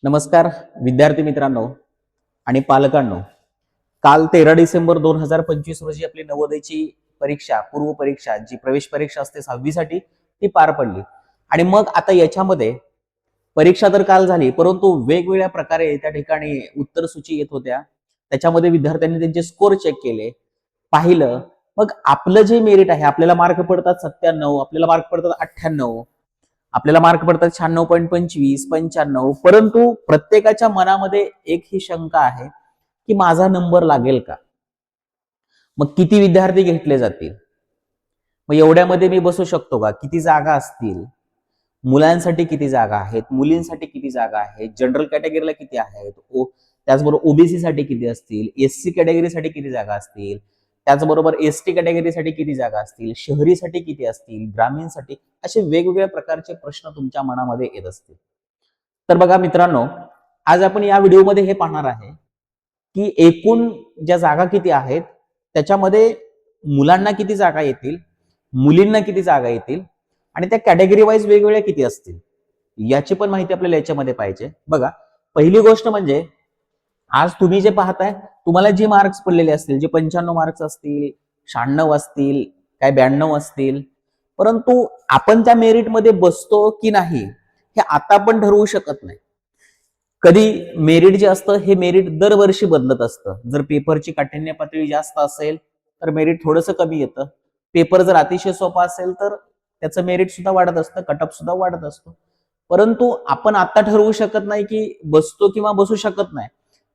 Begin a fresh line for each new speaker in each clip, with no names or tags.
नमस्कार विद्यार्थी मित्रांनो आणि पालकांनो. काल 13 डिसेंबर 2025 रोजी आपली नवोदयची परीक्षा, पूर्व परीक्षा, जी प्रवेश परीक्षा असते 6वी साठी, ती पार पडली. आणि मग आता याच्यामध्ये परीक्षा तर काल झाली, परंतु वेगवेगळ्या प्रकारे त्या ठिकाणी उत्तर सूची येत होत्या. त्याच्यामध्ये विद्यार्थ्यांनी त्यांचे स्कोर चेक केले, पाहिलं. मग आपलं जे मेरिट आहे, आपल्याला मार्क पडतात 97, आपल्याला मार्क पडतात 98, आपल्याला मार्क पडतात 96.25, 95. परंतु प्रत्येकाच्या मनामध्ये एक ही शंका आहे की माझा नंबर लागेल का? मग किती विद्यार्थी घेतले जातील? मग एवढ्यामध्ये मी बसू शकतो का? किती जागा असतील? मुलांसाठी किती जागा आहेत? मुलींसाठी किती जागा आहेत? जनरल कॅटेगरीला किती आहेत? त्याचबरोबर ओबीसी साठी किती असतील? एससी कॅटेगरीसाठी किती जागा असतील? त्याचबरोबर एसटी कॅटेगरीसाठी किती जागा असतील? शहरीसाठी किती असतील? ग्रामीणसाठी? असे वेगवेगळ्या प्रकारचे प्रश्न तुमच्या मनामध्ये येत असतील. तर बघा मित्रांनो, आज आपण या व्हिडिओमध्ये हे पाहणार आहे की एकूण ज्या जागा किती आहेत, त्याच्यामध्ये मुलांना किती जागा येतील, मुलींना किती जागा येतील आणि त्या कॅटेगरी वाईज वेगवेगळ्या किती असतील, याची पण माहिती आपल्याला याच्यामध्ये पाहिजे. बघा, पहिली गोष्ट म्हणजे आज तुम्ही जे पाहताय, तुम्हाला जे मार्क्स पडलेले असतील, जे 95 मार्क्स असतील, 96 असतील, काय 92 असतील, परंतु आपण त्या मेरिटमध्ये बसतो की नाही हे आता पण ठरवू शकत नाही. कधी मेरिट जे असतं हे मेरिट दरवर्षी बदलत असतं. जर पेपरची काठिण्य पातळी जास्त असेल तर मेरिट थोडंसं कमी येतं. पेपर जर अतिशय सोपा असेल तर त्याचं मेरिट सुद्धा वाढत असतं, कटअप सुद्धा वाढत असतो. परंतु आपण आता ठरवू शकत नाही की बसतो किंवा बसू शकत नाही.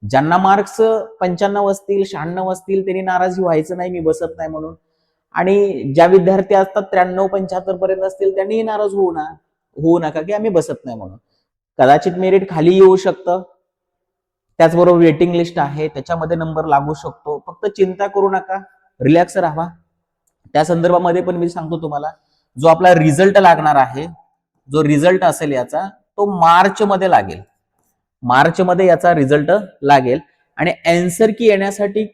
ज्यांना मार्क्स 95 असतील, 96 असतील, त्यांनी नाराजी व्हायचं नाही मी बसत नाही म्हणून. आणि ज्या विद्यार्थी असतात 93-75 पर्यंत असतील, त्यांनी नाराज होऊ नका की आम्ही बसत नाही म्हणून. कदाचित मेरिट खाली येऊ शकतं. त्याचबरोबर वेटिंग लिस्ट आहे, त्याच्यामध्ये नंबर लागू शकतो. फक्त चिंता करू नका, रिलॅक्स राहा. त्या संदर्भामध्ये पण मी सांगतो तुम्हाला, जो आपला रिझल्ट लागणार आहे, जो रिझल्ट असेल याचा, तो मार्च मध्ये लागेल. मार्च मध्ये याचा रिझल्ट लागेल आणि अँसर की येण्यासाठी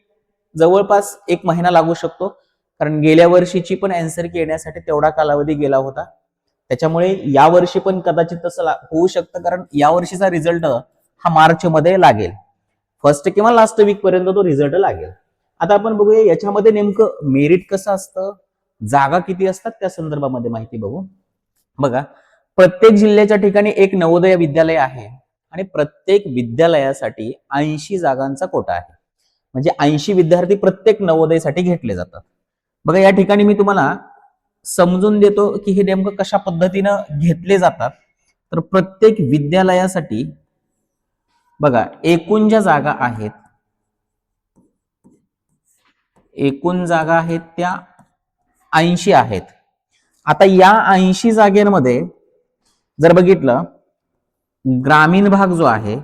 जवळपास 1 महिना लागू शकतो. कारण गेल्या वर्षीची पण अँसर की येण्यासाठी तेवढा कालावधी गेला होता. त्याच्यामुळे यावर्षी पण कदाचित तसं होऊ शकतं, कारण यावर्षीचा रिझल्ट हा मार्च मध्ये लागेल. फर्स्ट किंवा लास्ट वीक पर्यंत तो रिझल्ट लागेल. आता आपण बघूया याच्यामध्ये नेमकं मेरिट कसं असतं, जागा किती असतात, त्या संदर्भामध्ये माहिती बघू. बघा, प्रत्येक जिल्ह्याच्या ठिकाणी एक नवोदय विद्यालय आहे आणि प्रत्येक विद्यालयासाठी 80 जागांचा कोटा आहे. म्हणजे 80 विद्यार्थी प्रत्येक नवोदयसाठी घेतले जातात. बघा, या ठिकाणी मी तुम्हाला समजून देतो की हे नेमकं कशा पद्धतीनं घेतले जातात. तर प्रत्येक विद्यालयासाठी बघा, एकूण ज्या जागा आहेत, एकूण जागा आहेत त्या 80 आहेत. आता या 80 जागेमध्ये जर बघितलं, ग्रामीण भाग जो आहे,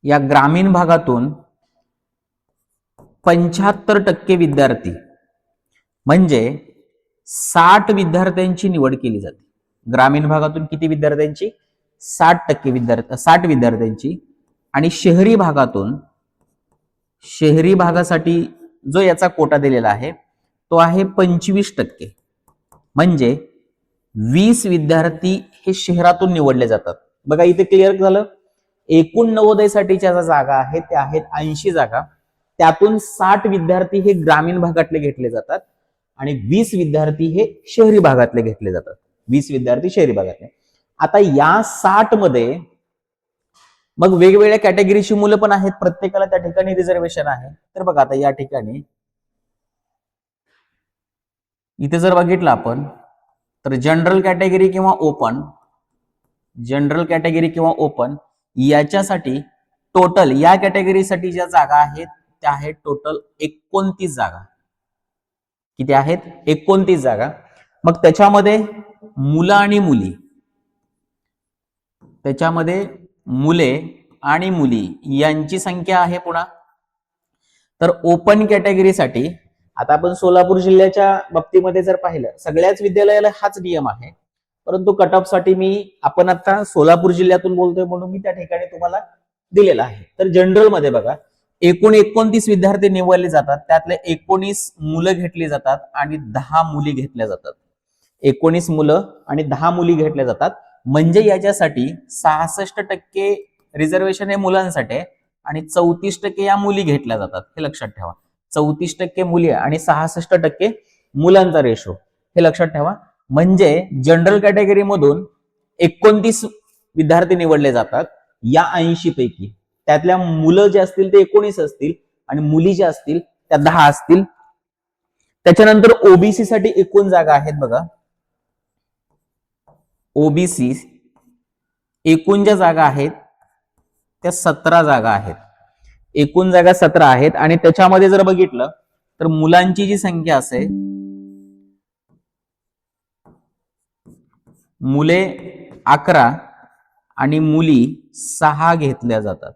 या ग्रामीण भागातून 75% विद्यार्थी म्हणजे 60 विद्यार्थ्यांची निवड केली जाते. ग्रामीण भागातून किती विद्यार्थ्यांची? 60 विद्यार्थ्यांची. आणि शहरी भागातून, शहरी भागासाठी जो याचा कोटा दिलेला आहे तो आहे 25%. म्हणजे 20 विद्यार्थी हे शहरातून निवडले जातात. बघा, इथे क्लिअर झालं. एकूण नवोदयसाठीच्या ज्या जागा आहेत त्या आहेत 80 जागा. त्यातून 60 विद्यार्थी हे ग्रामीण भागातले घेतले जातात आणि 20 विद्यार्थी हे शहरी भागातले घेतले जातात. 20 विद्यार्थी शहरी भागातले. आता या 60 मध्ये मग वेगवेगळ्या कॅटेगरीची मुलं पण आहेत, प्रत्येकाला त्या ठिकाणी रिझर्वेशन आहे. तर बघा, आता या ठिकाणी इथे जर बघितलं आपण तर जनरल कॅटेगरी किंवा ओपन, जनरल कॅटेगरी किंवा ओपन याच्यासाठी टोटल, या कॅटेगरीसाठी ज्या जागा आहेत त्या आहेत टोटल 29 जागा. किती आहेत? 29 जागा. मग त्याच्यामध्ये मुलं आणि मुली, त्याच्यामध्ये मुले आणि मुली यांची संख्या आहे पुन्हा. तर ओपन कॅटेगरीसाठी आता आपण सोलापूर जिल्ह्याच्या बाबतीमध्ये जर पाहिलं, सगळ्याच विद्यालयाला हाच नियम आहे, परंतु कट ऑफ साठी आपण आता सोलापूर जिल्ह्यातून बोलतोय म्हणून मी त्या ठिकाणी तुम्हाला दिलेला आहे. तर जनरल मध्ये बघा, एकूण 29 विद्यार्थी निवडले जातात, त्यातले 19 मुलं घेतली जातात आणि 10 मुली घेतल्या जातात. 19 मुलं आणि 10 मुली घेतल्या जातात म्हणजे याच्यासाठी 66% रिझर्वेशन हे मुलांसाठी आहे आणि 34% या मुली घेतल्या जातात. हे लक्षात ठेवा. 34% मुली आणि 66% मुलांचा रेशो हे लक्षात ठेवा. म्हणजे जनरल कॅटेगरी मधून 29 विद्यार्थी निवडले जातात या 80 पैकी. त्यातल्या मुलं जे असतील ते 19 असतील आणि मुली ज्या असतील त्या 10 असतील. त्याच्यानंतर ओबीसी साठी एकूण जागा आहेत बघा. ओबीसी एकूण ज्या जागा आहेत त्या 17 जागा आहेत. एकूण जागा 17 आहेत आणि त्याच्यामध्ये जर बघितलं तर मुलांची जी संख्या असेल, मुले 11 आणि मुली 6 घेतल्या जातात.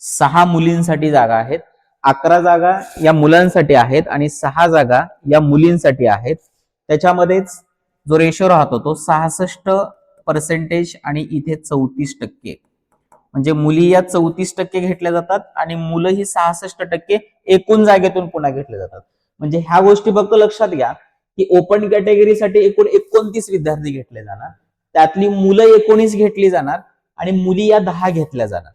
6 मुलींसाठी जागा आहेत. 11 जागा या मुलांसाठी आहेत आणि 6 जागा या मुलींसाठी आहेत. त्याच्यामध्येच जो रेशो राहतो तो 66% आणि इथे 34%. म्हणजे मुली या 34% घेतल्या जातात आणि मुलं ही 66% एकूण जागेतून पुन्हा घेतले जातात. म्हणजे ह्या गोष्टी फक्त लक्षात घ्या की ओपन कॅटेगरीसाठी एकूण 29 विद्यार्थी घेतले जाणार, त्यातली मुलं 19 घेतली जाणार आणि मुली या 10 घेतल्या जाणार.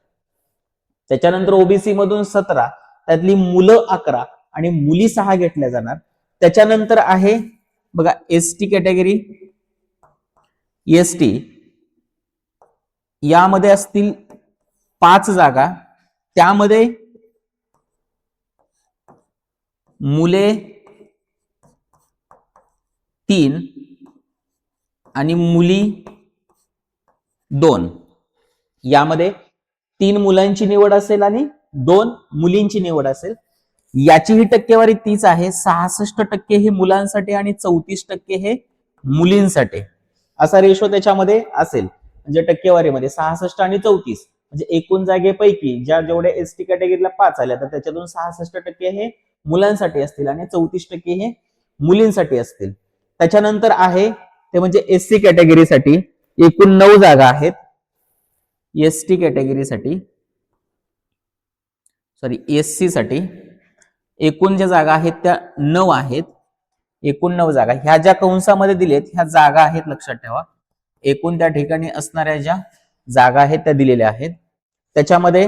त्याच्यानंतर ओबीसी मधून 17, त्यातली मुलं 11 आणि मुली 6 घेतल्या जाणार. त्याच्यानंतर आहे बघा एसटी कॅटेगरी. एसटी यामध्ये असतील 5 जागा, त्यामध्ये मुले 3 आणि मुली 2. यामध्ये 3 मुलांची निवड असेल आणि 2 मुलींची निवड असेल. याची ही टक्केवारी तीच आहे. 66% हे मुलांसाठी आणि 34% हे मुलींसाठी असा रेशो त्याच्यामध्ये असेल. म्हणजे टक्केवारीमध्ये 66 आणि 34 म्हणजे एकूण जागेपैकी ज्या जेवढ्या एसटी कॅटेगरीला 5 आल्या तर त्याच्यातून 66% हे मुलांसाठी असतील आणि 34% हे मुलींसाठी असतील. त्याच्यानंतर आहे ते म्हणजे एससी कॅटेगरीसाठी एकूण 9 जागा आहेत. एसटी कॅटेगरीसाठी एससी साठी एकूण ज्या जागा आहेत त्या 9 आहेत. एकूण 9 जागा. ह्या ज्या कंसामध्ये दिलेत ह्या जागा आहेत, लक्षात ठेवा. एकूण त्या ठिकाणी असणाऱ्या ज्या जागा आहेत त्या दिलेल्या आहेत. त्याच्यामध्ये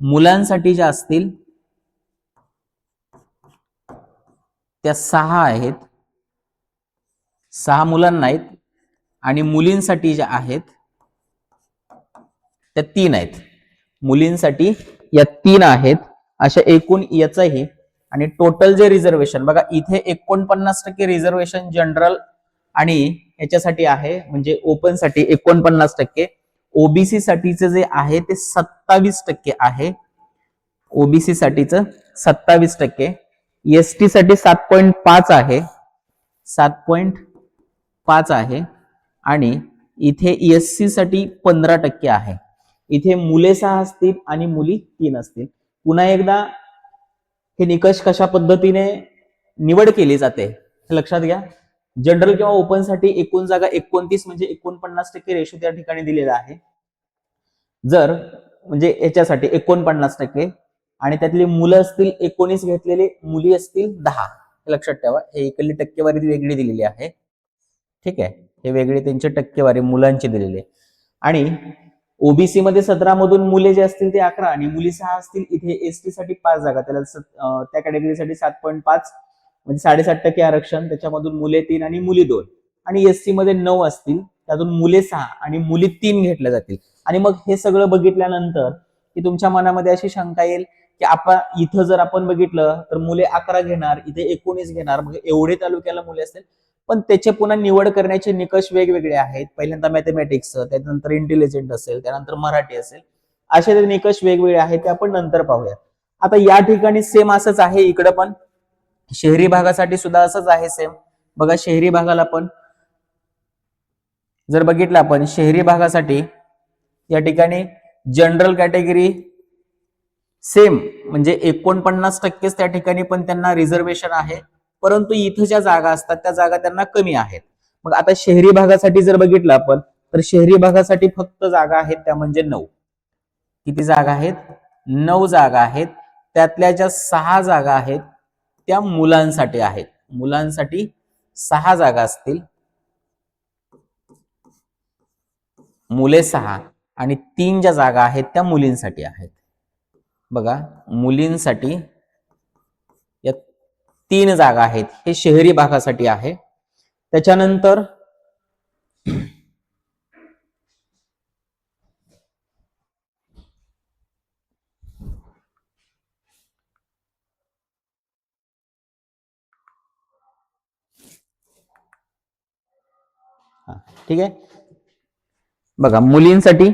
मुलांसाठी ज्या असतील त्या 6 आहेत. 6 मुलांना आहेत आणि मुलींसाठी ज्या आहेत त्या 3 आहेत. मुलींसाठी या 3 आहेत. अशा एकूण याचंही आणि टोटल जे रिझर्वेशन बघा इथे 49% रिझर्वेशन जनरल आणि याच्यासाठी आहे, म्हणजे ओपन साठी 49%. ओबीसी साठीचं जे आहे ते 27% आहे. ओबीसी साठीचं 27%. एसटी साठी 7.5 आहे. 7.5 आहे आणि इथे एससी साठी 15% आहे. इथे मुले 6 असतील आणि मुली 3 असतील. पुन्हा एकदा हे निकष कशा पद्धतीने निवड केली जाते हे लक्षात घ्या. जनरल किंवा ओपन साठी एकूण जागा 29 म्हणजे 49% रेशो त्या ठिकाणी दिलेला आहे. जर म्हणजे याच्यासाठी 49% आणि त्यातली मुलं असतील 19 घेतलेले, मुली असतील 10. हे लक्षात ठेवा. हे इकडली टक्केवारी वेगळी दिलेली आहे. ठीक आहे. हे वेगळी त्यांची टक्केवारी मुलांची दिलेली आहे. आणि ओबीसी मध्ये 17 मधून मुले जे असतील ते 11 आणि मुली 6 असतील. इथे एसटी साठी 5 जागा, त्याला त्या कॅटेगरीसाठी 7.5 म्हणजे 7.5% आरक्षण. त्याच्यामधून मुले 3 आणि मुली 2 आणि एससी मध्ये 9 असतील, त्यातून मुले 6 आणि मुली 3 घेतल्या जातील. आणि मग हे सगळं बघितल्यानंतर की तुमच्या मनामध्ये अशी शंका येईल की आपण इथं जर आपण बघितलं तर मुले 11 घेणार, इथे 19 घेणार, मग एवढे तालुक्याला मुले असतील. पण त्याचे पुन्हा निवड करण्याचे निकष वेगवेगळे आहेत. पहिल्यांदा मॅथमॅटिक्स, त्यानंतर इंटेलिजंट असेल, त्यानंतर मराठी असेल, असे ते निकष वेगवेगळे आहेत ते आपण नंतर पाहूया. आता या ठिकाणी सेम असंच आहे. इकडं पण शहरी भागासाठी सुद्धा असंच आहे सेम. बघा शहरी भागाला पण जर बघितलं आपण शहरी भागासाठी या ठिकाणी जनरल कॅटेगरी सेम म्हणजे 49% त्या ठिकाणी पण त्यांना रिझर्वेशन आहे. परंतु इथं ज्या जागा असतात त्या जागा त्यांना कमी आहेत. मग आता शहरी भागासाठी जर बघितलं आपण तर शहरी भागासाठी फक्त जागा आहेत त्या म्हणजे 9. किती जागा आहेत? 9 जागा आहेत. त्यातल्या ज्या 6 जागा आहेत त्या मुलांसाठी आहेत. मुलांसाठी 6 जागा असतील. मुले 6 आणि 3 ज्या जागा आहेत त्या मुलींसाठी आहेत. बघा, मुलींसाठी या 3 जागा आहेत. हे शहरी भागासाठी आहे. त्याच्यानंतर ठीक आहे. बघा, मुलींसाठी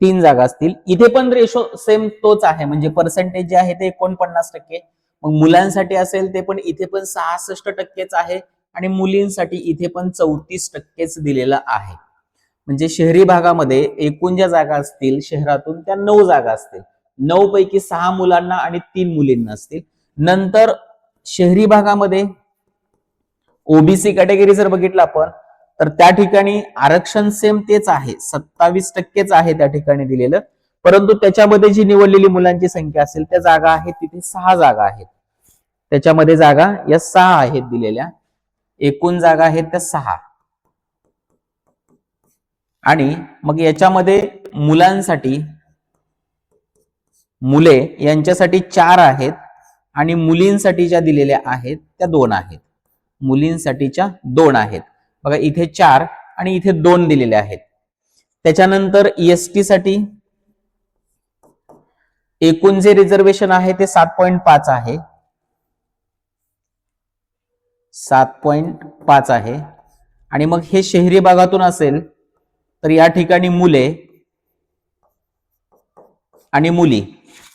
3 जागा असतील. इथे पण रेशो सेम तोच आहे, म्हणजे पर्सेंटेज जे आहे ते 49%. मग मुलांसाठी असेल ते पण इथे पण 66% आहे आणि मुलींसाठी इथे पण 34% दिलेलं आहे. म्हणजे शहरी भागामध्ये एकूण ज्या जागा असतील शहरातून त्या 9 जागा असतील. 9 पैकी 6 मुलांना आणि 3 मुलींना असतील. नंतर शहरी भागामध्ये ओबीसी कॅटेगरी जर बघितलं आपण तर त्या ठिकाणी आरक्षण सेम तेच आहे, 27%च आहे त्या ठिकाणी दिलेलं. परंतु त्याच्यामध्ये जी निवडलेली मुलांची संख्या असेल त्या जागा आहेत तिथे 6 जागा आहेत. त्याच्यामध्ये जागा या 6 आहेत दिलेल्या. एकूण जागा आहेत त्या 6. आणि मग याच्यामध्ये मुलांसाठी मुले यांच्यासाठी 4 आहेत आणि मुलींसाठी ज्या दिलेल्या आहेत त्या 2 आहेत. मुलींसाठीच्या 2 आहेत. बघा, इथे 4 आणि इथे 2 दिलेले आहेत. त्याच्यानंतर एसटी साठी एकूण जे रिझर्वेशन आहे ते 7.5 आहे. 7.5 आहे. आणि मग हे शहरी भागातून असेल तर या ठिकाणी मुले आणि मुली.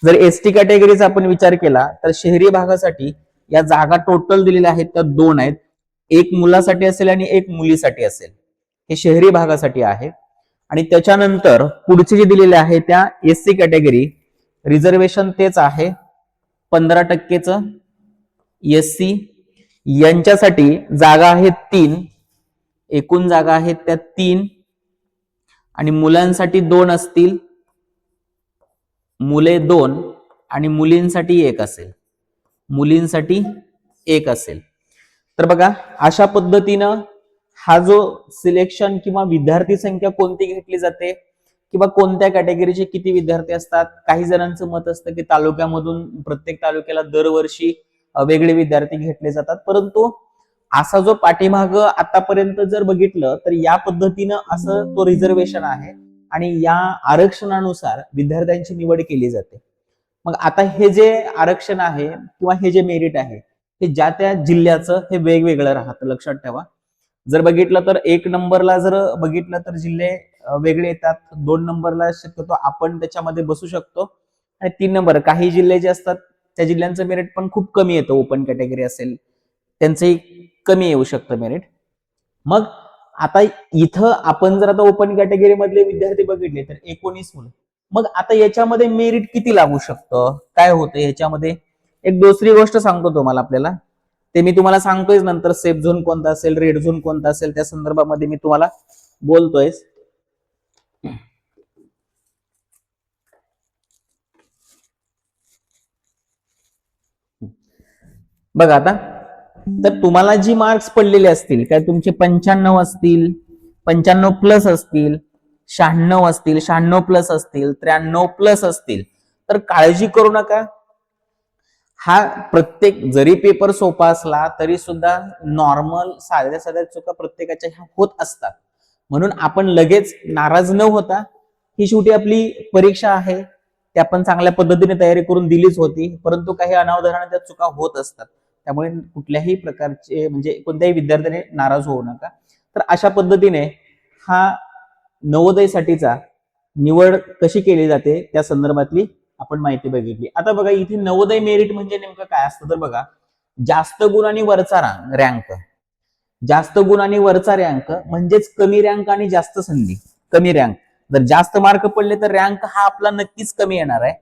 जर एसटी कॅटेगरीचा आपण विचार केला तर शहरी भागासाठी या जागा टोटल दिलेल्या आहेत त्या 2 आहेत. एक मुलासाठी असेल आणि एक मुलीसाठी असेल. हे शहरी भागासाठी आहे. आणि त्याच्यानंतर पुढचे जे दिलेले आहे त्या एससी कॅटेगरी रिझर्वेशन तेच आहे 15%च. एससी यांच्यासाठी जागा आहेत 3. एकूण जागा आहेत त्या 3 आणि मुलांसाठी 2 असतील. मुले 2 आणि मुलींसाठी 1 असेल. मुलींसाठी 1 असेल. तर बघा, अशा पद्धतीनं हा जो सिलेक्शन किंवा विद्यार्थी संख्या कोणती घेतली जाते किंवा कोणत्या कॅटेगरीचे किती विद्यार्थी असतात. काही जणांचं मत असतं की तालुक्यामधून प्रत्येक तालुक्याला दरवर्षी वेगळे विद्यार्थी घेतले जातात. परंतु असा जो पाठीमाग आतापर्यंत जर बघितलं तर या पद्धतीनं असं तो रिझर्वेशन आहे आणि या आरक्षणानुसार विद्यार्थ्यांची निवड केली जाते. मग आता हे जे आरक्षण आहे किंवा हे जे मेरिट आहे हे ज्या त्या जिल्ह्याचं हे वेगवेगळं राहतं, लक्षात ठेवा. जर बघितलं तर 1 नंबरला जर बघितलं तर जिल्हे वेगळे येतात. 2 नंबरला शक्यतो आपण त्याच्यामध्ये बसू शकतो आणि 3 नंबर काही जिल्हे जे असतात त्या जिल्ह्यांचं मेरिट पण खूप कमी येतं. ओपन कॅटेगरी असेल त्यांचंही कमी येऊ शकतं मेरिट. मग आता इथं आपण जर आता ओपन कॅटेगरी मधले विद्यार्थी बघितले तर 19 मुलं. मग आता याच्यामध्ये मेरिट किती लागू शकतं, काय होतं याच्यामध्ये? एक दुसरी गोष्ट सांगतो तुम्हाला आपल्याला, ते मी तुम्हाला सांगतोय नंतर. सेफ झोन कोणता असेल, रेड झोन कोणता असेल त्या संदर्भामध्ये मी तुम्हाला बोलतोय. बघा आता, तर तुम्हाला जी मार्क्स पडलेले असतील काय तुमचे 95 असतील, 95 प्लस असतील, 96 असतील, 96 प्लस असतील, 93 प्लस असतील, तर काळजी करू नका. हा प्रत्येक जरी पेपर सोपा असला तरी सुद्धा नॉर्मल साध्या साध्या चुका प्रत्येकाच्या ह्या होत असतात. म्हणून आपण लगेच नाराज न होता, ही शेवटी आपली परीक्षा आहे, ते आपण चांगल्या पद्धतीने तयारी करून दिलीच होती. परंतु काही अनावधानाने त्या चुका होत असतात. त्यामुळे कुठल्याही प्रकारचे म्हणजे कोणत्याही विद्यार्थ्याने नाराज होऊ नका. तर अशा पद्धतीने हा नवोदयसाठीचा निवड कशी केली जाते त्या संदर्भातली आपण माहिती बघितली. आता बघा, इथे नवोदय मेरिट म्हणजे नेमकं काय असतं तर बघा, जास्त गुण आणि वरचा रँक. जास्त गुण आणि वरचा रँक म्हणजेच कमी रँक आणि जास्त संधी. कमी रँक जर जास्त मार्क पडले तर रँक हा आपला नक्कीच कमी येणार आहे.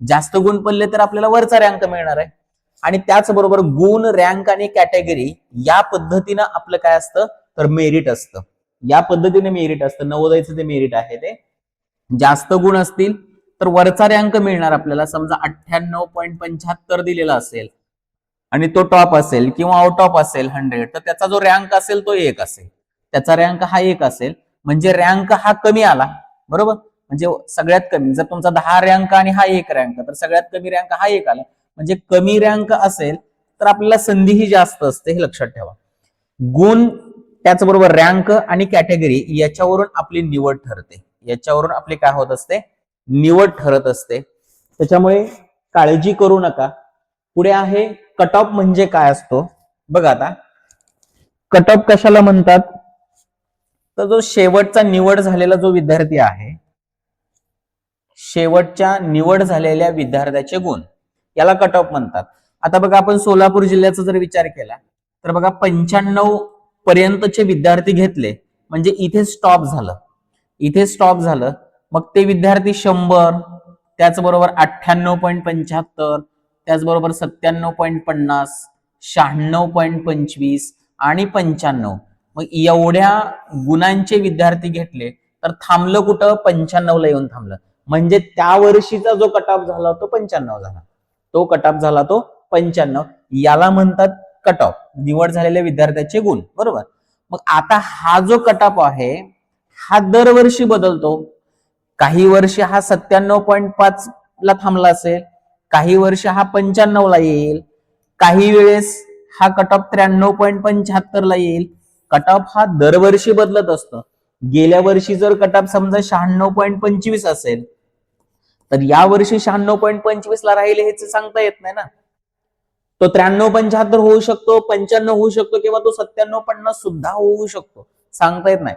जास्त गुण पडले तर आपल्याला वरचा रँक मिळणार आहे. आणि त्याचबरोबर गुण, रँक आणि कॅटेगरी या पद्धतीनं आपलं काय असतं तर मेरिट असतं. या पद्धतीने मेरिट असतं. नवोदयचं जे मेरिट आहे ते जास्त गुण असतील तर वरचा रँक मिळणार आपल्याला. समजा 98.75 दिलेला असेल आणि तो टॉप असेल किंवा आउट ऑफ असेल 100, तर त्याचा जो रँक असेल तो 1 असेल. त्याचा रँक हा 1 असेल. म्हणजे रँक हा कमी आला, बरोबर. म्हणजे सगळ्यात कमी, जर तुमचा 10 रँक आणि हा 1 रँक, तर सगळ्यात कमी रँक हा 1 आला. म्हणजे कमी रँक असेल तर आपल्याला संधीही जास्त असते, हे लक्षात ठेवा. गुण, त्याचबरोबर रँक आणि कॅटेगरी याच्यावरून आपली निवड ठरते. याच्यावरून आपली काय होत असते, निवड ठरत असते. त्याच्यामुळे काळजी करू नका. पुढे आहे कट ऑफ म्हणजे काय असतो. बघा आता कट ऑफ कशाला म्हणतात, तर जो शेवटचा निवड झालेला जो विद्यार्थी आहे, शेवटच्या निवड झालेल्या विद्यार्थ्याचे गुण, याला कट ऑफ म्हणतात. आता बघा आपण सोलापूर जिल्ह्याचा जर विचार केला तर बघा 95 पर्यंतचे विद्यार्थी घेतले म्हणजे इथे स्टॉप झालं, इथे स्टॉप झालं. मग ते विद्यार्थी 100, त्याचबरोबर 98.75, त्याचबरोबर 97.50, 96.25 आणि 95, मग एवढ्या गुणांचे विद्यार्थी घेतले तर थांबलं कुठं, 95 ला येऊन थांबलं. म्हणजे त्या वर्षीचा जो कट ऑफ झाला तो 95 झाला, तो कट ऑफ झाला तो 95. याला म्हणतात कट ऑफ, निवड झालेल्या विद्यार्थ्याचे गुण, बरोबर. मग आता हा जो कट ऑफ आहे हा दरवर्षी बदलतो. काही वर्षी हा 97.5 ला थांबला असेल, काही वर्ष हा 95 ला येईल, काही वेळेस हा कट ऑफ 93.75 ला येईल. कट ऑफ हा दरवर्षी बदलत असतो. गेल्या वर्षी जर कट ऑफ समजा 96.25 असेल तर या वर्षी 96.25 ला राहिले हे सांगता येत नाही ना. तो 93-75 होऊ शकतो, 95 होऊ शकतो, किंवा तो 97-50 सुद्धा होऊ शकतो, सांगता येत नाही.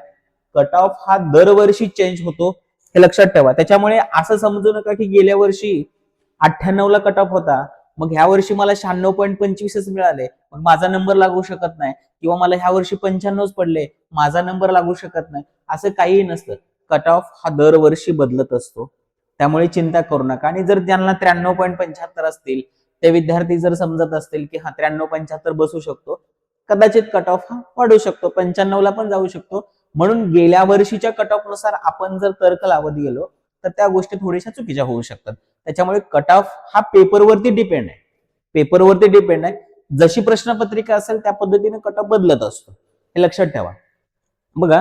कट ऑफ हा दरवर्षी चेंज होतो, हे लक्षात ठेवा. त्याच्यामुळे असं समजू नका की गेल्या वर्षी 98 ला कट ऑफ होता, मग ह्या वर्षी मला 96.25 मिळाले, मग माझा नंबर लागू शकत नाही, किंवा मला ह्या वर्षी 95 पडले, माझा नंबर लागू शकत नाही, असं काही नसतं. कट ऑफ हा दरवर्षी बदलत असतो, त्यामुळे चिंता करू नका. आणि जर त्यांना 93.75 असतील, ते विद्यार्थी जर समजत असतील की हा 93-75 बसू शकतो, कदाचित कट ऑफ हा वाढू शकतो, 95 ला पण जाऊ शकतो. म्हणून गेल्या वर्षीच्या कट ऑफ नुसार आपण जर तर्क लावत गेलो तर त्या गोष्टी थोड्याशा चुकीच्या होऊ शकतात. त्याच्यामुळे कट ऑफ हा पेपरवरती डिपेंड आहे, पेपरवरती डिपेंड आहे. जशी प्रश्नपत्रिका असेल त्या पद्धतीने कट ऑफ बदलत असतो, हे लक्षात ठेवा. बघा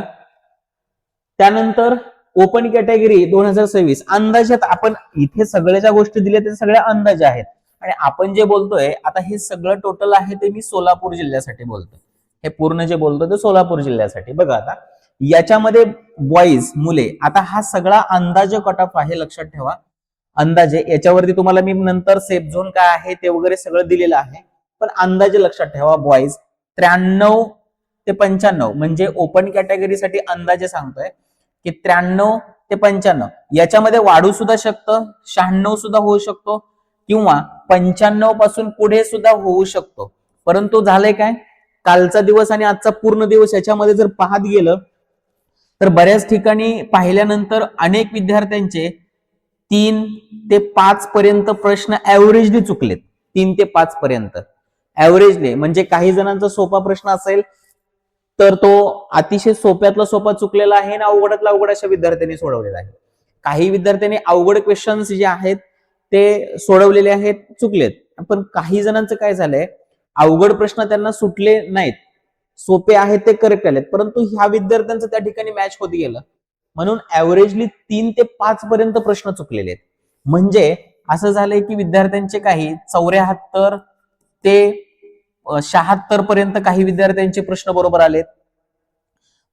त्यानंतर ओपन कॅटेगरी 2026 अंदाजात, आपण इथे सगळ्या ज्या गोष्टी दिल्या त्या सगळ्या अंदाज आहेत. आणि आपण जे बोलतोय आता हे सगळं टोटल आहे ते मी सोलापूर जिल्ह्यासाठी बोलतोय, हे पूर्ण जे बोलतोय ते सोलापूर जिल्ह्यासाठी. बघा आता याच्यामध्ये बॉईज, मुले, आता हा सगळा अंदाजे कट ऑफ आहे, लक्षात ठेवा. अंदाजे, याच्यावरती तुम्हाला मी नंतर सेफ झोन काय आहे ते वगैरे सगळं दिलेलं आहे, पण अंदाजे लक्षात ठेवा. बॉईज 93 ते 95, म्हणजे ओपन कॅटेगरीसाठी अंदाजे सांगतोय की 93 ते 95. याच्यामध्ये वाढू सुद्धा शकतं, 96 सुद्धा होऊ शकतो, किंवा 95 पासून पुढे सुद्धा होऊ शकतो. परंतु झालंय काय, कालचा दिवस आणि आजचा पूर्ण दिवस याच्यामध्ये जर पाहत गेलं तर बऱ्याच ठिकाणी पाहिल्यानंतर अनेक विद्यार्थ्यांचे 3 ते 5 पर्यंत प्रश्न ऍव्हरेजली चुकलेत. 3 ते 5 पर्यंत ऍव्हरेजली, म्हणजे काही जणांचा सोपा प्रश्न असेल तर तो अतिशय सोप्यातला सोपा चुकलेला आहे आणि अवघडातला अवघड अशा विद्यार्थ्यांनी सोडवलेला आहे. काही विद्यार्थ्यांनी अवघड क्वेश्चन्स जे आहेत ते सोडवलेले आहेत, चुकलेत. पण काही जणांचं काय झालंय, अवघड प्रश्न त्यांना सुटले नाहीत, सोपे आहेत ते करेक्ट आलेत, परंतु ह्या विद्यार्थ्यांचं त्या ठिकाणी मॅच होत गेलं, म्हणून ऍव्हरेजली 3 ते 5 पर्यंत प्रश्न चुकलेले आहेत. म्हणजे असं झालंय की विद्यार्थ्यांचे काही 74 ते 76 पर्यंत काही विद्यार्थ्यांचे प्रश्न बरोबर आलेत.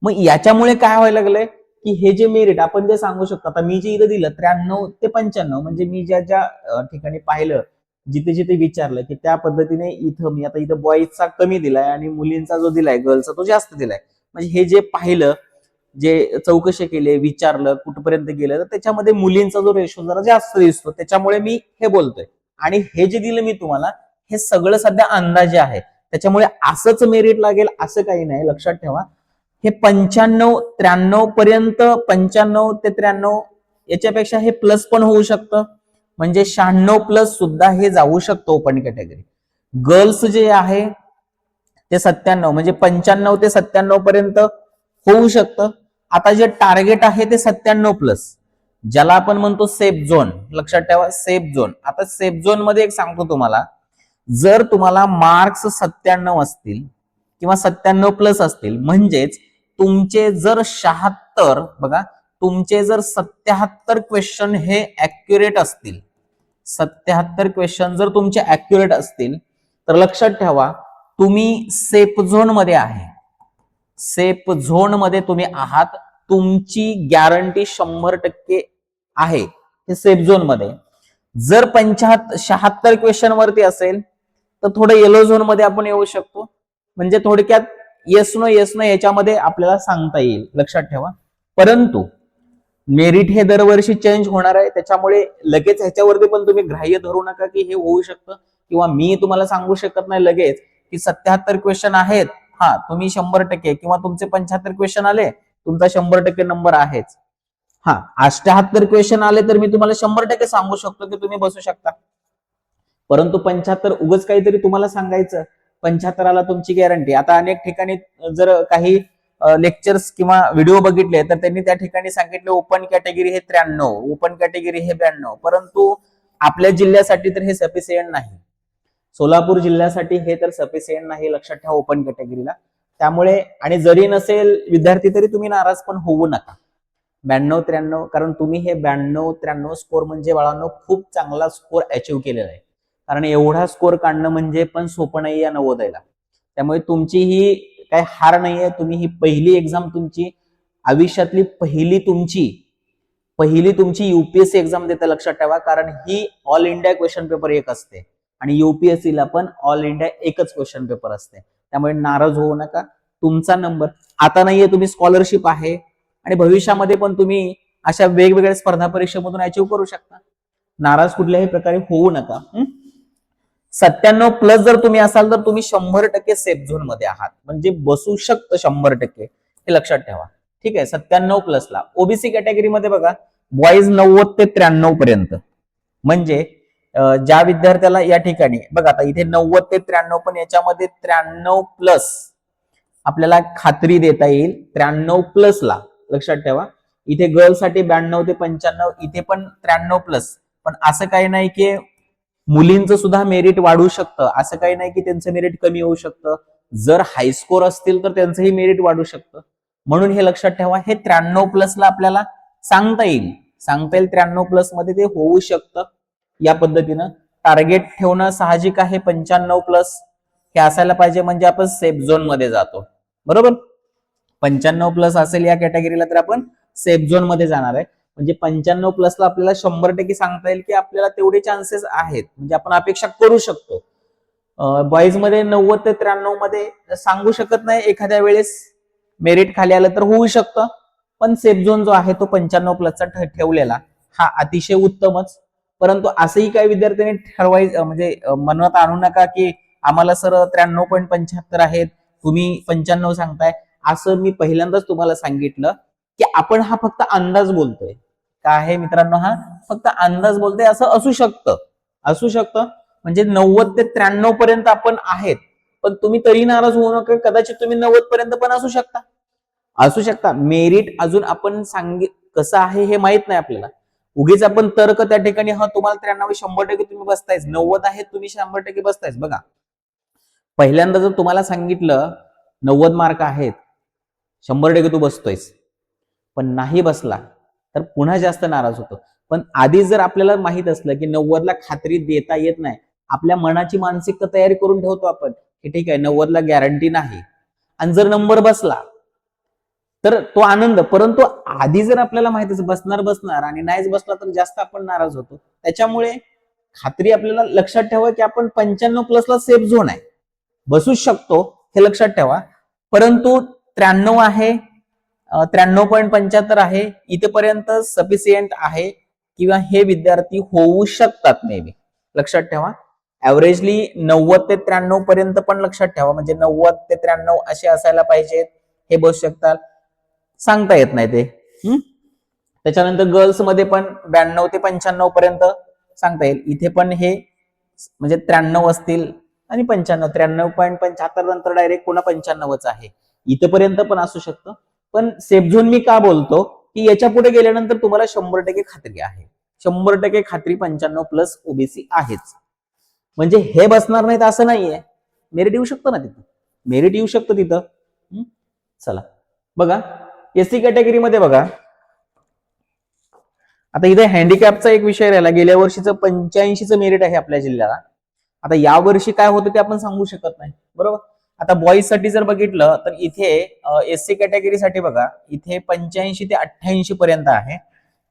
मग याच्यामुळे काय व्हायला लागलंय की हे जे मेरिट आपण जे सांगू शकतो, आता मी जे इथं दिलं 93 ते 95, म्हणजे मी ज्या ज्या ठिकाणी पाहिलं, जिथे जिथे विचारलं की त्या पद्धतीने इथं मी आता इथं बॉईजचा कमी दिलाय आणि मुलींचा जो दिलाय, गर्ल्सचा तो जास्त दिलाय. म्हणजे हे जे पाहिलं, जे चौकशी केली, विचारलं कुठपर्यंत गेलं, तर त्याच्यामध्ये मुलींचा जो रेशो जरा जास्त दिसतो, त्याच्यामुळे मी हे बोलतोय. आणि हे जे दिलं मी तुम्हाला, हे सगळं सध्या अंदाजे आहे, त्याच्यामुळे असंच मेरिट लागेल असं काही नाही, लक्षात ठेवा. हे 95-93 पर्यंत, 95 ते 93 याच्यापेक्षा हे प्लस पण होऊ शकतं, म्हणजे 96 प्लस सुद्धा हे जाऊ शकतं ओपन कॅटेगरी. गर्ल्स जे आहे ते 97, म्हणजे 95 ते 97 पर्यंत होऊ शकतं. आता जे टार्गेट आहे ते 97 प्लस, ज्याला आपण म्हणतो सेफ झोन, लक्षात ठेवा सेफ झोन. आता सेफ झोन मध्ये एक सांगतो तुम्हाला, जर तुम्हाला मार्क्स 97 असतील किंवा 97 प्लस असतील, म्हणजेच तुमचे जर 76 77 बघा, तुमचे जर 77 क्वेश्चन हे ऍक्युरेट असतील, 77 क्वेश्चन जर तुमचे ऍक्युरेट असतील, तर लक्षात ठेवा तुम्ही सेफ झोन मध्ये आहे. सेफ झोन मध्ये तुम्ही आहात. तुमची गॅरंटी 100% आहे हे सेफ झोन मध्ये. जर 76 क्वेश्चन वरती असेल तर थोडं येलो झोन मध्ये आपण येऊ शकतो. म्हणजे थोडक्यात येस नो याच्यामध्ये आपल्याला सांगता येईल, लक्षात ठेवा. परंतु मेरिट हे दरवर्षी चेंज होणार आहे, त्याच्यामुळे लगेच ह्याच्यावरती पण तुम्ही ग्राह्य धरू नका की हे होऊ शकतं, किंवा मी तुम्हाला सांगू शकत नाही लगेच की 77 क्वेश्चन आहेत, हा तुम्ही 100% किंवा तुमचे 75 क्वेश्चन आले तुमचा 100% नंबर आहेच. हा 78 क्वेश्चन आले तर मी तुम्हाला 100% सांगू शकतो की तुम्ही बसू शकता. परंतु 75 उगच काहीतरी तुम्हाला सांगायचं, 75 तुमची गॅरंटी. आता अनेक ठिकाणी जर काही लेक्चर्स किंवा व्हिडिओ बघितले तर त्यांनी त्या ठिकाणी सांगितले ओपन कॅटेगरी हे 93, ओपन कॅटेगरी हे 92, परंतु आपल्या जिल्ह्यासाठी तर हे सफिशियंट नाही. सोलापूर जिल्ह्यासाठी हे तर सफिशियंट नाही, लक्षात ठेवा ओपन कॅटेगरीला. त्यामुळे आणि जरी नसेल विद्यार्थी तरी तुम्ही नाराज पण होऊ नका. 92-93, कारण तुम्ही हे 92-93 स्कोर म्हणजे बाळांनो खूप चांगला स्कोर अचीव्ह केलेला आहे. कारण एवढा स्कोर काढणं म्हणजे पण सोपं नाही या नवोदयला. त्यामुळे तुमची ही काय हार नाहीये. तुम्ही ही पहिली एक्झाम तुमची आयुष्यातली पहिली तुमची युपीएससी एक्झाम देता, लक्षात ठेवा. कारण ही ऑल इंडिया क्वेश्चन पेपर एक असते आणि युपीएससीला पण ऑल इंडिया एकच क्वेश्चन पेपर असते. त्यामुळे नाराज होऊ नका. तुमचा नंबर आता नाहीये, तुम्ही स्कॉलरशिप आहे आणि भविष्यामध्ये पण तुम्ही अशा वेगवेगळ्या स्पर्धा परीक्षेमधून अचीव्ह करू शकता. नाराज कुठल्याही प्रकारे होऊ नका. 97+ जर तुम्ही असाल तर तुम्ही 100% सेफ झोन मध्ये आहात, म्हणजे बसू शकतं 100%, हे लक्षात ठेवा. ठीक आहे. 97+ ला ओबीसी कॅटेगरीमध्ये बघा बॉईज 90 ते 93 पर्यंत, म्हणजे ज्या विद्यार्थ्याला या ठिकाणी बघा आता इथे 90 ते 93, पण याच्यामध्ये 93+ आपल्याला खात्री देता येईल. 93+ ला लक्षात ठेवा. इथे गर्ल्ससाठी 92 ते 95, इथे पण 93+. पण असं काही नाही की मुलींचं सुद्धा मेरिट वाढू शकतं, असं काही नाही की त्यांचं मेरिट कमी होऊ शकतं. जर हाय स्कोर असतील तर त्यांचंही मेरिट वाढू शकतं. म्हणून हे लक्षात ठेवा, हे 93+ ला आपल्याला सांगता येईल 93+ मध्ये ते होऊ शकतं. या पद्धतीनं टार्गेट ठेवणं साहजिक आहे. 95+ हे असायला पाहिजे, म्हणजे आपण सेफ झोन मध्ये जातो. बरोबर. 95+ असेल या कॅटेगरीला तर आपण सेफ झोन मध्ये जाणार आहे. म्हणजे 95+ ला आपल्याला 100% सांगता येईल की आपल्याला तेवढे चान्सेस आहेत, म्हणजे आपण अपेक्षा करू शकतो. बॉईज मध्ये 90 ते 93 मध्ये सांगू शकत नाही, एखाद्या वेळेस मेरिट खाली आलं तर होऊ शकतं. पण सेफ झोन जो आहे तो 95+ चा ठेवलेला हा अतिशय उत्तमच. परंतु असंही काही विद्यार्थ्यांनी ठरवायचं, म्हणजे मनात आणू नका की आम्हाला सर 93.75 आहेत, तुम्ही 95 सांगताय. असं मी पहिल्यांदाच तुम्हाला सांगितलं की आपण हा फक्त अंदाज बोलतोय. काय आहे मित्रांनो, हा फक्त अंदाज बोलतोय. असं असू शकतं म्हणजे 90 ते 93 पर्यंत आपण आहेत, पण तुम्ही तरी नाराज होऊ नका. कदाचित तुम्ही 90 पर्यंत पण असू शकता. मेरिट अजून आपण कसं आहे हे माहित नाही आपल्याला. उगीच आपण तर्क त्या ठिकाणी, हा तुम्हाला 93 100% तुम्ही बसतायच, 90 आहेत तुम्ही 100% बसतायच. बघा पहिल्यांदा जर तुम्हाला सांगितलं 90 मार्क आहेत, 100% तू बसतोयस, पण नाही बसला तर पुन्हा जास्त नाराज होतो. पण आधी जर आपल्याला माहित असलं की 90 ला खात्री देता येत नाही, आपल्या मनाची मानसिकता तयारी करून ठेवतो आपण की ठीक आहे 90 ला गॅरंटी नाही, आणि जर नंबर बसला तर तो आनंद. परंतु आधी जर आपल्याला माहित आहे बसणार आणि नाहीच बसला तर जास्त आपण नाराज होतो. त्याच्यामुळे खात्री आपल्याला लक्षात ठेवा की आपण 95+ ला सेफ झोन आहे, बसूच शकतो, हे लक्षात ठेवा. परंतु 93 आहे, 93.75 आहे, इथेपर्यंत सफिशियंट आहे, किंवा हे विद्यार्थी होऊ शकतात मे बी, लक्षात ठेवा. ऍव्हरेजली 90 ते 93 पर्यंत पण लक्षात ठेवा, म्हणजे 90 ते 93 असे असायला पाहिजेत, हे बसू शकतात. सांगता येत नाही ते. त्याच्यानंतर गर्ल्स मध्ये पण 92 ते 95 पर्यंत सांगता येईल. इथे पण हे म्हणजे 93 असतील आणि 95, 93.75 नंतर डायरेक्ट पुन्हा 95च आहे, इथेपर्यंत पण असू शकतं. पण सेफ झोन मी का बोलतो की याच्या पुढे गेल्यानंतर तुम्हाला 100% खात्री आहे, 100% खात्री 95+ ओबीसी आहेच. म्हणजे हे बसणार नाहीत असं नाहीये, मेरिट येऊ शकतं ना तिथं, मेरिट येऊ शकतं तिथं. चला बघा एससी कॅटेगरीमध्ये बघा, आता इथे हँडिकॅपचा एक विषय राहिला. गेल्या वर्षीचं 85चं मेरिट आहे आपल्या जिल्ह्याला. आता या वर्षी काय होतं ते आपण सांगू शकत नाही, बरोबर. आता बॉईज साठी जर बघितलं तर इथे एससी कॅटेगरीसाठी बघा, इथे 85 ते 88 पर्यंत आहे.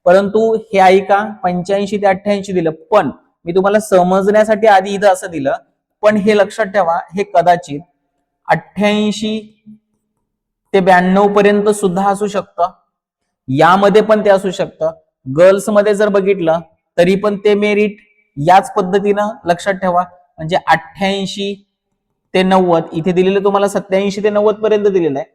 परंतु हे ऐका, 85 ते 88 दिलं, पण मी तुम्हाला समजण्यासाठी आधी इथं असं दिलं, पण हे लक्षात ठेवा, हे कदाचित 88 ते 92 पर्यंत सुद्धा असू शकतं. यामध्ये पण ते असू शकतं. गर्ल्स मध्ये जर बघितलं तरी पण ते मेरिट याच पद्धतीनं लक्षात ठेवा, म्हणजे 88 ते 90, इथे दिलेलं तुम्हाला 87 ते 90 पर्यंत दिलेलं आहे.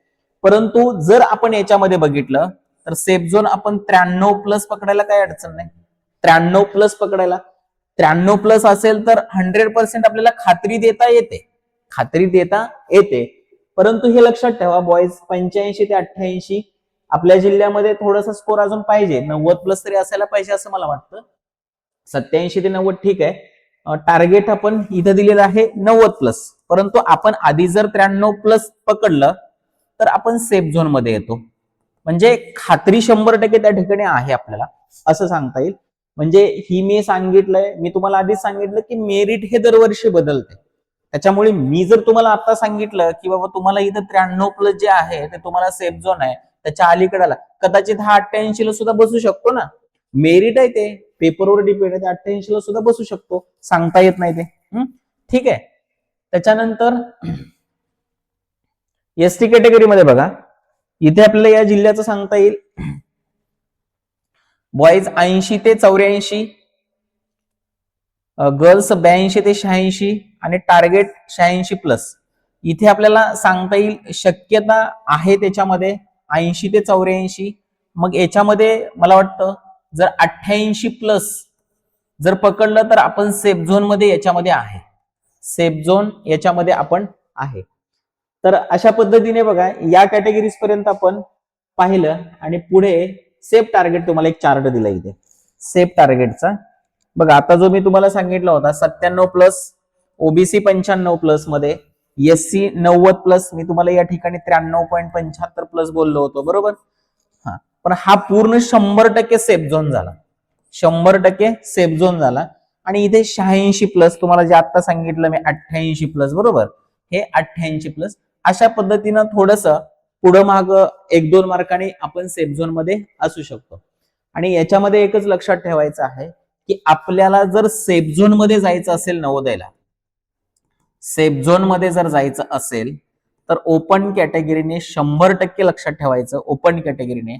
परंतु जर आपण याच्यामध्ये बघितलं तर सेफ झोन आपण 93 प्लस पकडायला काही अडचण नाही. 93 प्लस पकडायला, 93 प्लस असेल तर 100% आपल्याला खात्री देता येते. परंतु हे लक्षात ठेवा बॉईज, 85 ते 88 आपल्या जिल्ह्यामध्ये थोडासा स्कोर अजून पाहिजे, 90 प्लस तरी असायला पाहिजे असं मला वाटतं. 87 ते 90 ठीक आहे. टार्गेट आपण इथं दिलेलं आहे 90 प्लस, परंतु आपण आधी जर 93 प्लस पकडलं तर आपण सेफ झोन मध्ये येतो. म्हणजे खात्री 100% त्या ठिकाणी आहे आपल्याला, असं सांगता येईल. म्हणजे ही मी तुम्हाला आधीच सांगितलं की मेरिट हे दरवर्षी बदलते. त्याच्यामुळे मी जर तुम्हाला आता सांगितलं की बाबा तुम्हाला इथं 93 प्लस जे आहे ते तुम्हाला सेफ झोन आहे, त्याच्या अलीकडेला कदाचित हा 88 ला सुद्धा बसू शकतो ना. मेरिट आहे ते, पेपरवर डिपेंड आहे, ते 88 ला सुद्धा बसू शकतो, सांगता येत नाही ते. ठीक आहे. त्याच्यानंतर एसटी कॅटेगरीमध्ये बघा, इथे आपल्याला या जिल्ह्याचं सांगता येईल, बॉईज 80 ते 84, गर्ल्स 82 ते 86 आणि टार्गेट 86 प्लस. इथे आपल्याला सांगता येईल शक्यता आहे त्याच्यामध्ये 80 ते 84. मग याच्यामध्ये मला वाटतं जर 88 प्लस जर पकडलं तर आपण सेफ झोन मध्ये याच्यामध्ये आहे, सेफ झोन याच्यामध्ये आपण आहे. तर अशा पद्धतीने बघा, या कॅटेगरीज पर्यंत आपण पाहिलं. आणि पुढे सेफ टार्गेट तुम्हाला एक चार्ट दिला इथे सेफ टार्गेटचा. बघा, आता जो मी तुम्हाला सांगितला होता 97 प्लस, ओबीसी 95 प्लस मध्ये, एससी 90 प्लस, मी तुम्हाला या ठिकाणी 93.75 प्लस बोललो होतो, बरोबर. पण हा पूर्ण 100% सेफ झोन झाला, 100% सेफ झोन झाला. आणि इथे 86 प्लस तुम्हाला जे आता सांगितलं मी 88 प्लस, बरोबर, हे 88 प्लस. अशा पद्धतीनं थोडस पुढं माग 1-2 मार्काने आपण सेफ झोन मध्ये असू शकतो. आणि याच्यामध्ये एकच लक्षात ठेवायचं आहे की आपल्याला जर सेफ झोन मध्ये जायचं असेल, नवोदयला सेफ झोन मध्ये जर जायचं असेल तर ओपन कॅटेगरीने 100% लक्षात ठेवायचं, ओपन कॅटेगरीने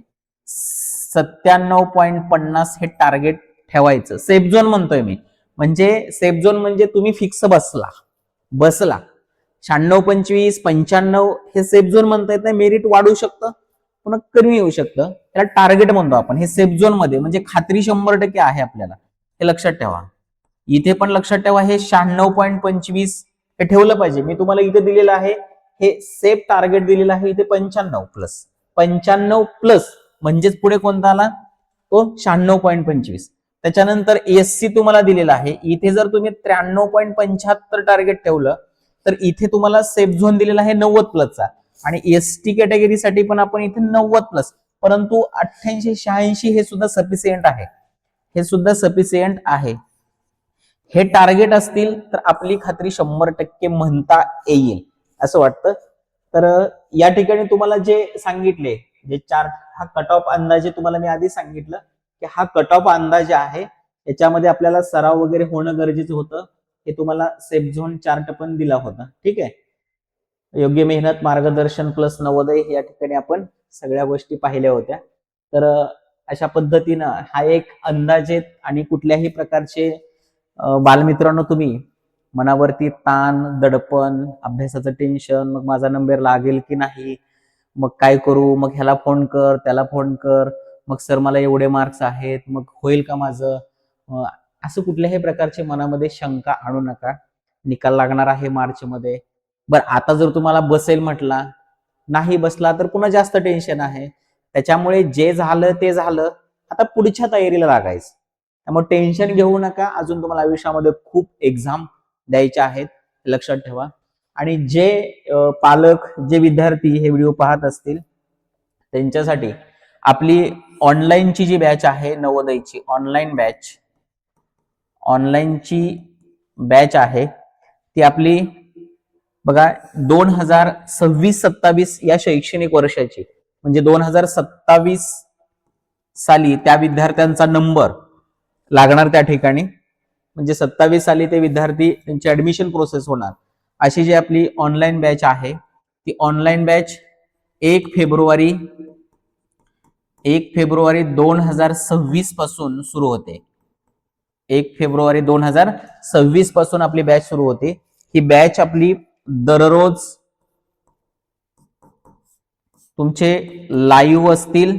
97.50 हे टार्गेट ठेवायचं. सेफ झोन म्हणतोय मी, म्हणजे सेफ झोन म्हणजे तुम्ही फिक्स बसला 96, 25, 95 हे सेफ झोन म्हणता येत नाही. मेरिट वाढू शकतं, पुन्हा कमी येऊ शकतं, त्याला टार्गेट म्हणतो आपण. हे सेफ झोन मध्ये म्हणजे खात्री 100% आहे आपल्याला, हे लक्षात ठेवा. इथे पण लक्षात ठेवा, हे 96.25 हे ठेवलं पाहिजे. मी तुम्हाला इथे दिलेलं आहे, हे सेफ टार्गेट दिलेलं आहे इथे 95 प्लस, 95 प्लस म्हणजेच पुढे कोणता आला तो 96.25. त्याच्यानंतर एससी तुम्हाला दिलेला आहे, इथे जर तुम्ही 93.75 टार्गेट ठेवलं तर इथे तुम्हाला सेफ झोन दिलेला आहे 90 प्लसचा. आणि एसटी कॅटेगरीसाठी पण आपण इथे 90 प्लस, परंतु 88, 86 हे सुद्धा सफिशियंट आहे, हे सुद्धा सफिशियंट आहे. हे टार्गेट असतील तर आपली खात्री 100% म्हणता येईल असं वाटतं. तर या ठिकाणी तुम्हाला जे सांगितले, जे चार्ट, हा कट ऑफ अंदाजे तुम्हाला मी आधी सांगितलं की हा कट ऑफ अंदाजे आहे, याच्यामध्ये आपल्याला सराव वगैरे होणं गरजेचं होतं. हे तुम्हाला सेफ झोन चार्ट पण दिला होता. ठीक आहे. योग्य मेहनत, मार्गदर्शन प्लस नवोदय या ठिकाणी आपण सगळ्या गोष्टी पाहिल्या होत्या. तर अशा पद्धतीनं हा एक अंदाजे, आणि कुठल्याही प्रकारचे बालमित्रांनो तुम्ही मनावरती ताण, दडपण, अभ्यासाचं टेन्शन, मग माझा नंबर लागेल की नाही, मग काय करू, मग ह्याला फोन कर, त्याला फोन कर, मग सर मला एवढे मार्क्स आहेत, मग होईल का माझं, असं कुठल्याही प्रकारचे मनामध्ये शंका आणू नका. निकाल लागणार आहे मार्च मध्ये. बरं, आता जर तुम्हाला बसेल म्हटला, नाही बसला तर पुन्हा जास्त टेन्शन आहे. त्याच्यामुळे जे झालं ते झालं, आता पुढच्या तयारीला लागायचं. त्यामुळे टेन्शन घेऊ नका. अजून तुम्हाला आयुष्यामध्ये खूप एक्झाम द्यायच्या आहेत, लक्षात ठेवा. आणि जे पालक, जे विद्यार्थी हे व्हिडिओ पाहत असतील त्यांच्यासाठी आपली ऑनलाईनची जी बॅच आहे नवोदयची ऑनलाईनची बॅच आहे ती आपली बघा 2026-27 या शैक्षणिक वर्षाची, म्हणजे 2027 साली त्या विद्यार्थ्यांचा नंबर लागणार त्या ठिकाणी, म्हणजे 27 साली ते विद्यार्थी त्यांची ऍडमिशन प्रोसेस होणार अशी जी आपली ऑनलाईन बॅच आहे ती ऑनलाईन बॅच 1 फेब्रुवारी 2026 पासून सुरू होते. 1 फेब्रुवारी 2026 पासून आपली बॅच सुरू होते. ही बॅच आपली दररोज तुमचे लाईव्ह असतील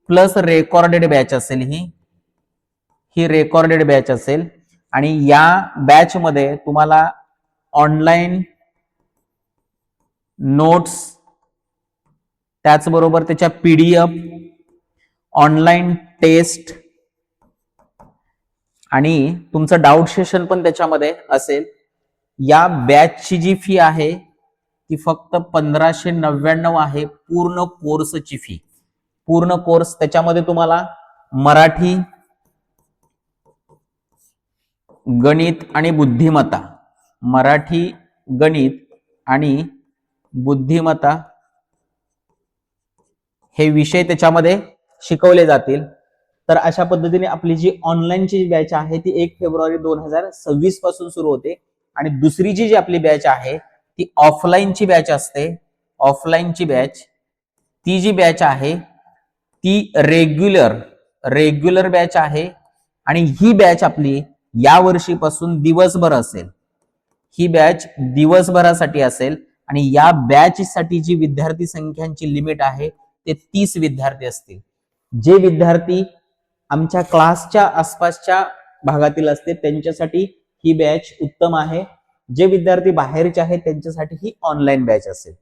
प्लस रेकॉर्डेड बॅच असेल. ही रेकॉर्डेड बॅच असेल आणि या बॅच मध्ये तुम्हाला ऑनलाईन नोट्स, त्याचबरोबर त्याच्या पीडीएफ, ऑनलाईन टेस्ट आणि तुमचं डाऊट सेशन पण त्याच्यामध्ये असेल. या बॅचची जी फी आहे ती फक्त 1599 आहे. पूर्ण कोर्सची फी, पूर्ण कोर्स. त्याच्यामध्ये तुम्हाला मराठी, गणित आणि बुद्धिमत्ता, मराठी, गणित आणि बुद्धिमत्ता हे विषय त्याच्यामध्ये शिकवले जातील. तर अशा पद्धतीने आपली जी ऑनलाईनची बॅच आहे ती 1 फेब्रुवारी 2026 पासून सुरू होते. आणि दुसरी जी आपली बॅच आहे ती ऑफलाईनची बॅच असते. ऑफलाईनची बॅच, ती जी बॅच आहे ती रेग्युलर बॅच आहे आणि ही बॅच आपली या वर्षीपासून दिवसभर असेल. ही बॅच दिवसभरासाठी असेल आणि या बॅच साठी जी विद्यार्थी संख्यांची लिमिट आहे ते 30 विद्यार्थी असतील. जे विद्यार्थी आमच्या क्लासच्या आसपासच्या भागातील असते त्यांच्यासाठी ही बॅच उत्तम आहे. जे विद्यार्थी बाहेरचे आहेत त्यांच्यासाठी ही ऑनलाईन बॅच असेल.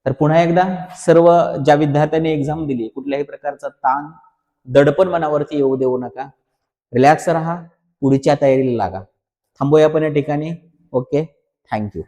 तर पुन्हा एकदा सर्व ज्या विद्यार्थ्यांनी एक्झाम दिली, कुठल्याही प्रकारचा ताण, दडपण मनावरती येऊ देऊ नका. रिलॅक्स राहा, पुढच्या तयारीला लागा. थांबूया पण या ठिकाणी. Okay, thank you.